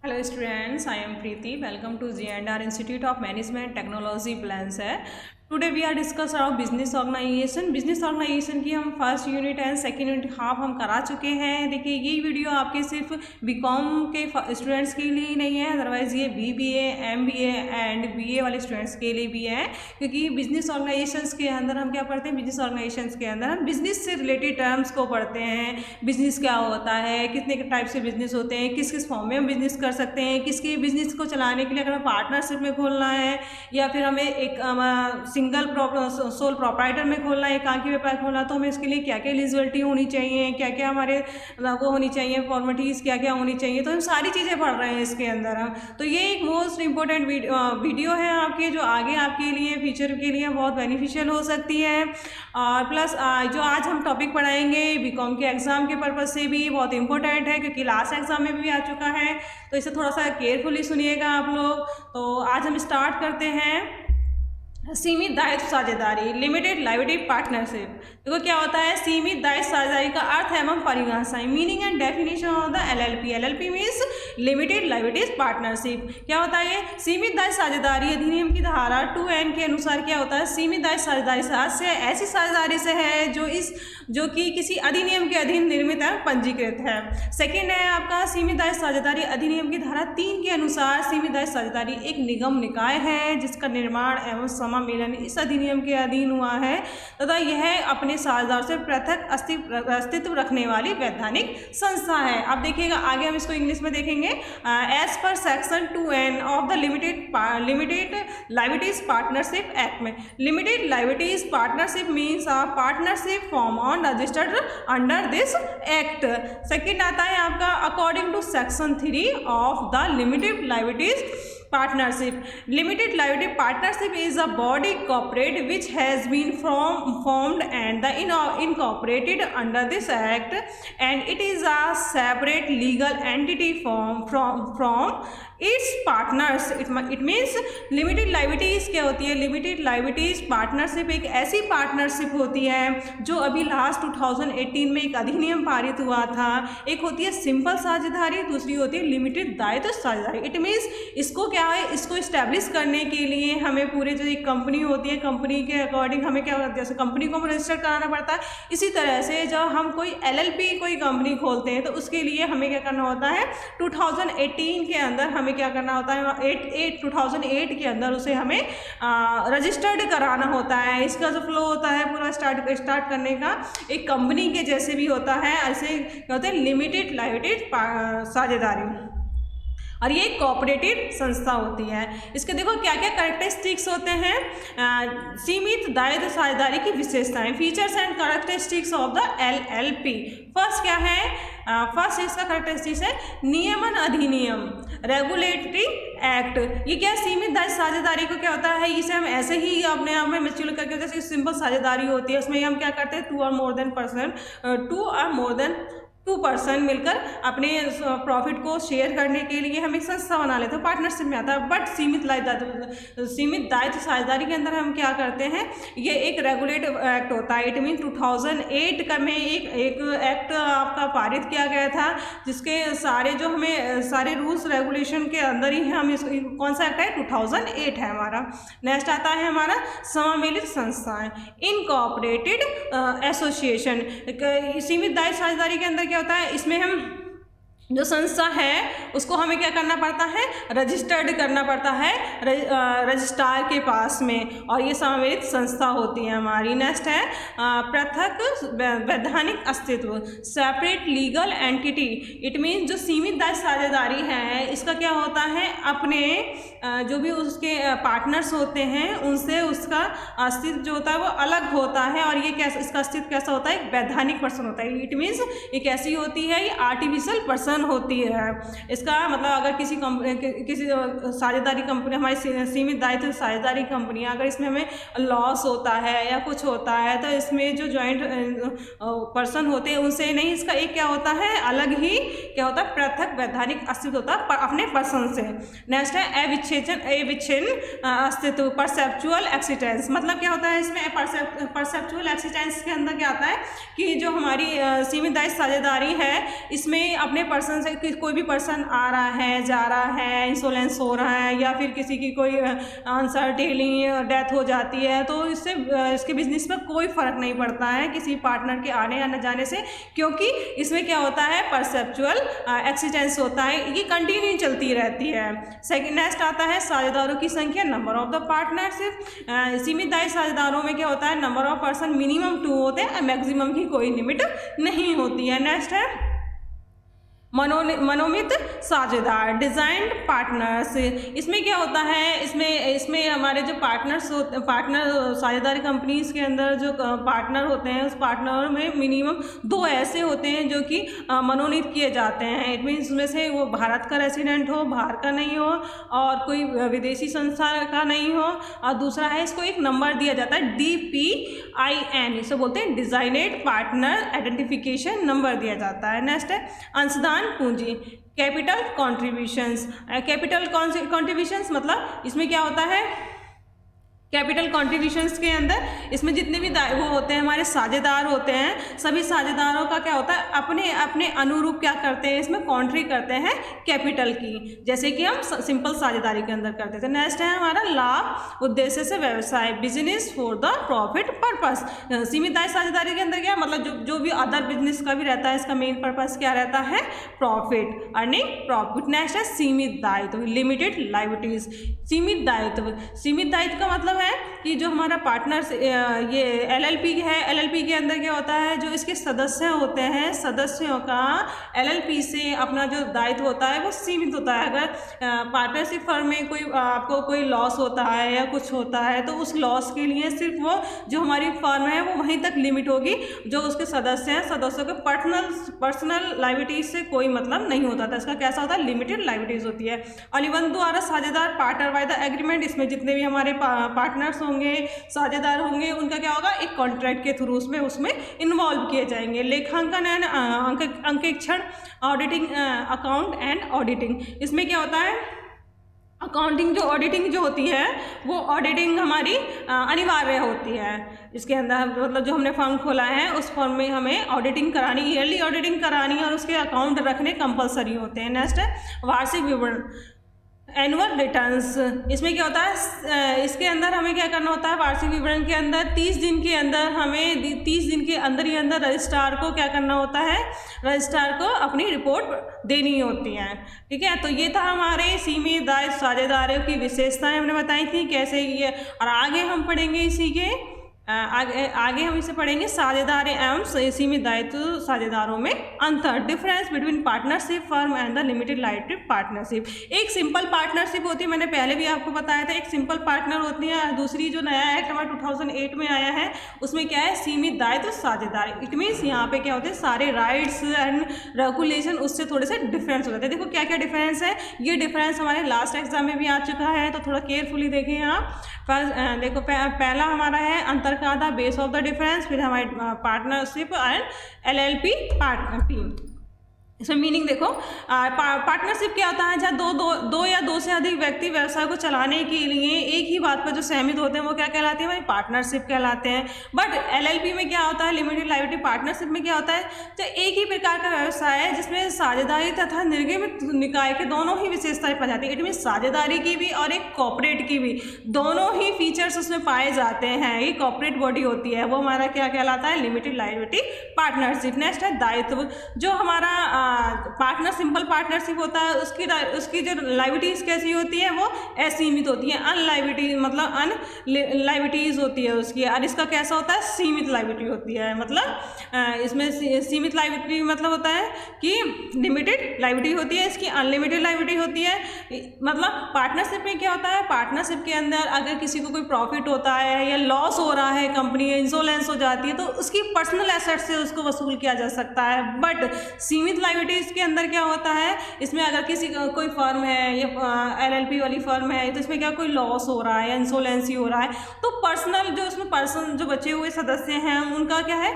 Hello students, I am Preeti. Welcome to G&R Institute of Management Technology Plans है। Today we are discuss about business organisation. Business organisation की हम first unit and second unit half हम करा चुके हैं। देखिए ये video आपके सिर्फ बीकॉम के स्टूडेंट्स के लिए ही नहीं है, अदरवाइज ये बीबीए, एमबीए एंड बीए वाले स्टूडेंट्स के लिए भी है, क्योंकि बिजनेस ऑर्गेनाइजेशंस के अंदर हम क्या पढ़ते हैं, बिजनेस ऑर्गेनाइजेशंस के अंदर हम बिजनेस से रिलेटेड टर्म्स को पढ़ते हैं। बिजनेस क्या होता है, कितने टाइप से बिजनेस होते हैं, किस किस फॉर्म में हम बिजनेस कर सकते हैं, किसके बिजनेस को चलाने के लिए अगर पार्टनरशिप में खोलना है या फिर हमें एक सिंगल सोल प्रोप्राइटर में खोलना है, एकांकी व्यापार खोलना, तो हमें इसके लिए क्या क्या एलिजिबिलिटी होनी चाहिए, क्या क्या हमारे वो होनी चाहिए, फॉर्मेलिटीज़ क्या क्या होनी चाहिए, तो हम सारी चीज़ें पढ़ रहे हैं इसके अंदर हम। तो ये एक मोस्ट इंपॉर्टेंट वीडियो है आपके, जो आगे आपके लिए फ्यूचर के लिए बहुत बेनिफिशियल हो सकती है। और प्लस जो आज हम टॉपिक पढ़ाएंगे बीकॉम के एग्ज़ाम के पर्पज़ से भी बहुत इंपॉर्टेंट है, क्योंकि लास्ट एग्ज़ाम में भी आ चुका है, तो इसे थोड़ा सा केयरफुली सुनिएगा आप लोग। तो आज हम स्टार्ट करते हैं। सीमित दायित्व साझेदारी, लिमिटेड लायबिलिटी पार्टनरशिप। देखो क्या होता है सीमित दायित्व साझेदारी का अर्थ एवं परिभाषाएं, meaning and definition of the LLP. LLP means limited liabilities partnership. क्या होता है सीमित दायित्व साझेदारी अधिनियम की धारा 2N के अनुसार क्या होता है, सीमित दायित्व साझेदारी से ऐसी साझेदारी से है जो कि किसी अधिनियम के अधीन निर्मित है, पंजीकृत है। सेकेंड है आपका सीमित दायित्व साझेदारी अधिनियम की धारा 3 के अनुसार सीमित दायित्व साझेदारी एक निगम निकाय है जिसका निर्माण एवं समामेलन इस अधिनियम के अधीन हुआ है तथा यह अपने साझेदार से पृथक अस्तित्व रखने वाली वैधानिक संस्था है। अब देखिएगा आगे हम इसको इंग्लिश में देखेंगे। एज पर section 2N of the limited liabilities partnership act में, limited liabilities partnership means a partnership form on registered under this act. Second आता है आपका according to section 3 of the limited liabilities partnership. Limited liability partnership is a body corporate which has been formed and the incorporated under this act, and it is a separate legal entity from its partners. It means limited liabilities क्या होती है, limited liabilities partnership एक ऐसी partnership होती है जो अभी last 2018 में एक अधिनियम पारित हुआ था। एक होती है सिंपल साझेदारी, दूसरी होती है लिमिटेड दायित्व साझेदारी। इट मीन्स इसको क्या है, इसको इस्टेब्लिश करने के लिए हमें पूरे जो एक कंपनी होती है, कंपनी के अकॉर्डिंग हमें क्या होता है, जैसे कंपनी को रजिस्टर कराना पड़ता है, इसी तरह से जब हम कोई एलएलपी कोई कंपनी खोलते हैं तो उसके लिए हमें क्या करना होता है, 2018 के अंदर हमें क्या करना होता है, 2008 के अंदर उसे हमें रजिस्टर्ड कराना होता है। इसका जो फ्लो होता है पूरा स्टार्ट करने का एक कंपनी के जैसे भी होता है, ऐसे क्या होता है लिमिटेड लायबिलिटी साझेदारी, और ये एक कोऑपरेटिव संस्था होती है। इसके देखो क्या क्या कैरेक्टरिस्टिक्स होते हैं, सीमित दायित्व साझेदारी की विशेषताएं, features and characteristics of the LLP. First क्या है, फर्स्ट इसका कैरेक्टरिस्टिक्स है नियमन अधिनियम, रेगुलेटरी एक्ट। ये क्या सीमित दायित्व साझेदारी को क्या होता है, इसे हम ऐसे ही अपने आप में मिसयूज करके, जैसे सिंपल साझेदारी होती है उसमें हम क्या करते हैं, 2 और मोर देन 2 पर्सन मिलकर अपने प्रॉफिट को शेयर करने के लिए हम एक संस्था बना लेते हैं, पार्टनरशिप में आता है। बट सीमित दायित्व साझेदारी के अंदर हम क्या करते हैं, ये एक रेगुलेटिव एक्ट होता है। इट मीन 2008 का में एक एक्ट आपका पारित किया गया था, जिसके सारे जो हमें सारे रूल्स रेगुलेशन के अंदर ही हम कौन सा एक्ट है, 2008 है हमारा। नेक्स्ट आता है हमारा सम्मिलित संस्थाएं, इनकॉर्पोरेटेड एसोसिएशन। सीमित दायित्व साझेदारी के अंदर होता है, इसमें हम जो संस्था है उसको हमें क्या करना पड़ता है, रजिस्टर्ड करना पड़ता है रजिस्ट्रार के पास में, और ये सम्मिलित संस्था होती है हमारी। नेक्स्ट है पृथक वैधानिक अस्तित्व, separate legal entity. It means जो सीमित दायित्व साझेदारी है इसका क्या होता है, अपने जो भी उसके पार्टनर्स होते हैं उनसे उसका अस्तित्व जो होता है वो अलग होता है, और ये कैसा, इसका अस्तित्व कैसा होता है, एक वैधानिक पर्सन होता है। इट मीन्स ये कैसी होती है, ये आर्टिफिशियल पर्सन होती है। इसका मतलब अगर किसी साझेदारी कंपनी, हमारी सीमित दायित्व साझेदारी कंपनी, अगर इसमें हमें लॉस होता है या कुछ होता है तो इसमें जो जॉइंट पर्सन होते हैं उनसे नहीं, इसका एक क्या होता है, अलग ही क्या होता है, पृथक वैधानिक अस्तित्व होता है अपने पर्सन से। नेक्स्ट है अविच्छिन्न अस्तित्व, परसेप्चुअल एक्सिस्टेंस। मतलब क्या होता है इसमें, परसेप्चुअल एक्सिस्टेंस के अंदर क्या आता है कि जो हमारी सीमित दायित्व साझेदारी है इसमें अपने पर्सन से कोई भी पर्सन आ रहा है, जा रहा है, इंश्योरेंस हो रहा है, या फिर किसी की कोई अनसर्टेनली डेथ हो जाती है, तो इससे इसके बिजनेस में कोई फ़र्क नहीं पड़ता है किसी पार्टनर के आने या न जाने से, क्योंकि इसमें क्या होता है, परसेप्चुअल एक्सीडेंस होता है, ये कंटिन्यू चलती रहती है। सेकंड नेक्स्ट आता है साझेदारों की संख्या, नंबर ऑफ द पार्टनरशिप। सीमित दायित्व साझेदारों में क्या होता है, नंबर ऑफ पर्सन मिनिमम 2 होते हैं, मैक्सिमम की कोई लिमिट नहीं होती है। नेक्स्ट है मनोमित साझेदार, डिजाइंड पार्टनर्स। इसमें क्या होता है, इसमें हमारे जो पार्टनर साझेदारी कंपनीज के अंदर जो पार्टनर होते हैं, उस पार्टनर में मिनिमम 2 ऐसे होते हैं जो कि मनोनीत किए जाते हैं। इट मीन्स उसमें से वो भारत का रेसिडेंट हो, बाहर का नहीं हो, और कोई विदेशी संस्था का नहीं हो, और दूसरा है इसको एक नंबर दिया जाता है DPIN, इसे बोलते हैं डिजाइनेड पार्टनर आइडेंटिफिकेशन नंबर दिया जाता है। नेक्स्ट है अंशदान पूंजी, कैपिटल कॉन्ट्रीब्यूशंस। कैपिटल कॉन्ट्रीब्यूशंस मतलब इसमें क्या होता है, कैपिटल कॉन्ट्रीब्यूशंस के अंदर इसमें जितने भी वो होते हैं, हमारे साझेदार होते हैं, सभी साझेदारों का क्या होता है, अपने अपने अनुरूप क्या करते हैं, इसमें कॉन्ट्री करते हैं कैपिटल की, जैसे कि हम सिंपल साझेदारी के अंदर करते थे। नेक्स्ट है हमारा लाभ उद्देश्य से व्यवसाय, business for the profit purpose. सीमित दायित्व साझेदारी के अंदर क्या मतलब जो भी अदर बिजनेस का भी रहता है, इसका मेन पर्पस क्या रहता है, प्रॉफिट, अर्निंग प्रॉफिट। नेक्स्ट है सीमित दायित्व, लिमिटेड लायबिलिटीज। सीमित दायित्व का मतलब है कि जो हमारा पार्टनर ये LLP है, LLP के अंदर क्या होता है, जो इसके सदस्य होते हैं, सदस्यों का LLP से अपना जो दायित्व होता है वो सीमित होता है। अगर पार्टनरशिप फर्म में आपको कोई लॉस होता है या कुछ होता है, तो उस लॉस के लिए सिर्फ वो जो हमारी फर्म है वो वहीं तक लिमिट होगी, जो उसके सदस्य हैं, सदस्यों के पर्सनल लायबिलिटीज से कोई मतलब नहीं होता था। इसका कैसा होता है, लिमिटेड लायबिलिटीज होती है। अनुबंध द्वारा साझेदार पार्टनर बाय द एग्रीमेंट, इसमें जितने भी हमारे पार्टनर्स होंगे, साझेदार होंगे, उनका क्या होगा, एक कॉन्ट्रैक्ट के थ्रू उसमें इन्वॉल्व किए जाएंगे। लेखांकन एंड अंकेक्षण, ऑडिटिंग, अकाउंट एंड ऑडिटिंग। इसमें क्या होता है, अकाउंटिंग ऑडिटिंग जो होती है वो ऑडिटिंग हमारी अनिवार्य होती है। इसके अंदर मतलब जो हमने फर्म खोला है उस फर्म में हमें ऑडिटिंग करानी, ईयरली ऑडिटिंग करानी, और उसके अकाउंट रखने कंपलसरी होते हैं। नेक्स्ट है वार्षिक विवरण, एनुअल रिटर्न्स। इसमें क्या होता है, इसके अंदर हमें क्या करना होता है, वार्षिक विवरण के अंदर 30 दिन के अंदर हमें 30 दिन के अंदर ही अंदर रजिस्ट्रार को क्या करना होता है, रजिस्ट्रार को अपनी रिपोर्ट देनी होती है। ठीक है, तो ये था हमारे सीमित दायित्व साझेदारों की विशेषताएं हमने बताई थी कैसे ये, और आगे हम पढ़ेंगे इसी के आगे हम इसे पढ़ेंगे साझेदार एवं सीमित दायित्व साझेदारों में अंतर, difference between partnership firm and the limited liability partnership. एक सिंपल पार्टनरशिप होती है, मैंने पहले भी आपको बताया था, एक सिंपल पार्टनर होती है, दूसरी जो नया एक्ट हमारा 2008 में आया है उसमें क्या है, सीमित दायित्व साझेदार। इट मीन्स यहाँ पे क्या होते हैं, सारे राइट्स एंड रेगुलेशन उससे थोड़े से डिफरेंस हो जाते हैं। देखो क्या क्या डिफरेंस है, ये डिफरेंस हमारे लास्ट एग्जाम में भी आ चुका है, तो थोड़ा केयरफुली देखें आप। देखो पहला हमारा है अंतर का था, बेस ऑफ द डिफरेंस, फिर हमारे पार्टनरशिप एंड LLP पार्टनर। इसमें मीनिंग देखो, पार्टनरशिप क्या होता है, जहाँ दो या दो से अधिक व्यक्ति व्यवसाय को चलाने के लिए एक ही बात पर जो सहमत होते हैं वो क्या कहलाते हैं, भाई पार्टनरशिप कहलाते हैं। बट LLP में क्या होता है, लिमिटेड लायबिलिटी पार्टनरशिप में क्या होता है, तो एक ही प्रकार का व्यवसाय है जिसमें साझेदारी तथा निर्गमित निकाय के दोनों ही विशेषताएं पाई जाती है। इट मीन साझेदारी की भी और एक कॉर्पोरेट की भी, दोनों ही फीचर्स उसमें पाए जाते हैं। ये कॉर्पोरेट बॉडी होती है, वो हमारा क्या कहलाता है, लिमिटेड लायबिलिटी पार्टनरशिप। नेक्स्ट है दायित्व, जो हमारा पार्टनर सिंपल पार्टनरशिप होता है उसकी जो लायबिलिटीज कैसी होती है, वो असीमित होती है, अनलायबिलिटी मतलब अनलायबिलिटीज होती है उसकी। और इसका कैसा होता है, सीमित लायबिलिटी होती है। मतलब इसमें सीमित लायबिलिटी मतलब होता है कि लिमिटेड लायबिलिटी होती है, इसकी अनलिमिटेड लायबिलिटी होती है। मतलब पार्टनरशिप में क्या होता है, पार्टनरशिप के अंदर अगर किसी को कोई प्रॉफिट होता है या लॉस हो रहा है, कंपनी इंसोलेंस हो जाती है, तो उसकी पर्सनल एसेट से उसको वसूल किया जा सकता है। बट सीमित लायबिलिटीज के अंदर क्या होता है, इसमें अगर किसी कोई फर्म है या LLP वाली फर्म है, तो इसमें क्या कोई लॉस हो रहा है या इंसोलेंसी हो रहा है, तो पर्सनल जो उसमें पर्सन जो बचे हुए सदस्य हैं उनका क्या है,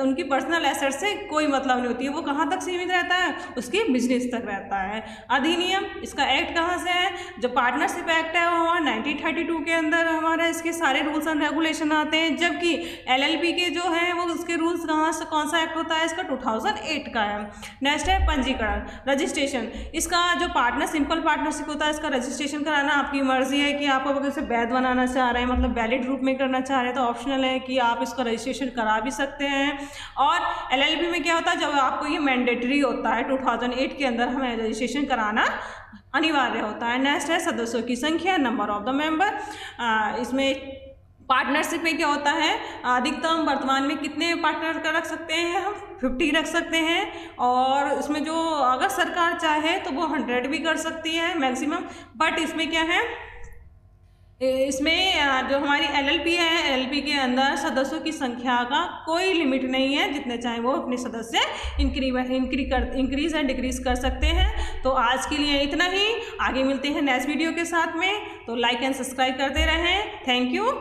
उनकी पर्सनल एसेट से कोई मतलब नहीं होती है। वो कहाँ तक सीमित रहता है, उसके बिजनेस तक रहता है। अधिनियम, इसका एक्ट कहाँ से है, जो पार्टनरशिप एक्ट है वो 1932 के अंदर हमारा इसके सारे रूल्स एंड रेगुलेशन आते हैं। जबकि LLP के जो है वो उसके रूल्स कहाँ से, कौन सा एक्ट होता है इसका, 2008 का है। नेक्स्ट है पंजीकरण, रजिस्ट्रेशन। इसका जो पार्टनर सिंपल पार्टनरशिप होता है, इसका रजिस्ट्रेशन कराना आपकी मर्जी है कि आप अगर इसे वैध बनाना चाह रहे हैं, मतलब वैलिड रूप में करना चाह रहे हैं, तो ऑप्शनल है कि आप इसका रजिस्ट्रेशन करा भी सकते हैं। और LLP में क्या होता है, जब आपको ये मैंडेटरी होता है 2008 के अंदर हमें रजिस्ट्रेशन कराना अनिवार्य होता है। नेक्स्ट है सदस्यों की संख्या, नंबर ऑफ द मेंबर। इसमें पार्टनरशिप में क्या होता है, अधिकतम वर्तमान में कितने पार्टनर का रख सकते हैं हम, 50 रख सकते हैं। और इसमें जो अगर सरकार चाहे तो वो 100 भी कर सकती है मैक्सिमम। बट इसमें क्या है, इसमें जो हमारी LLP है, LLP के अंदर सदस्यों की संख्या का कोई लिमिट नहीं है, जितने चाहे वो अपने सदस्य इंक्रीज एंड डिक्रीज कर सकते हैं। तो आज के लिए इतना ही, आगे मिलते हैं नेक्स्ट वीडियो के साथ में। तो लाइक एंड सब्सक्राइब करते रहें। Thank you.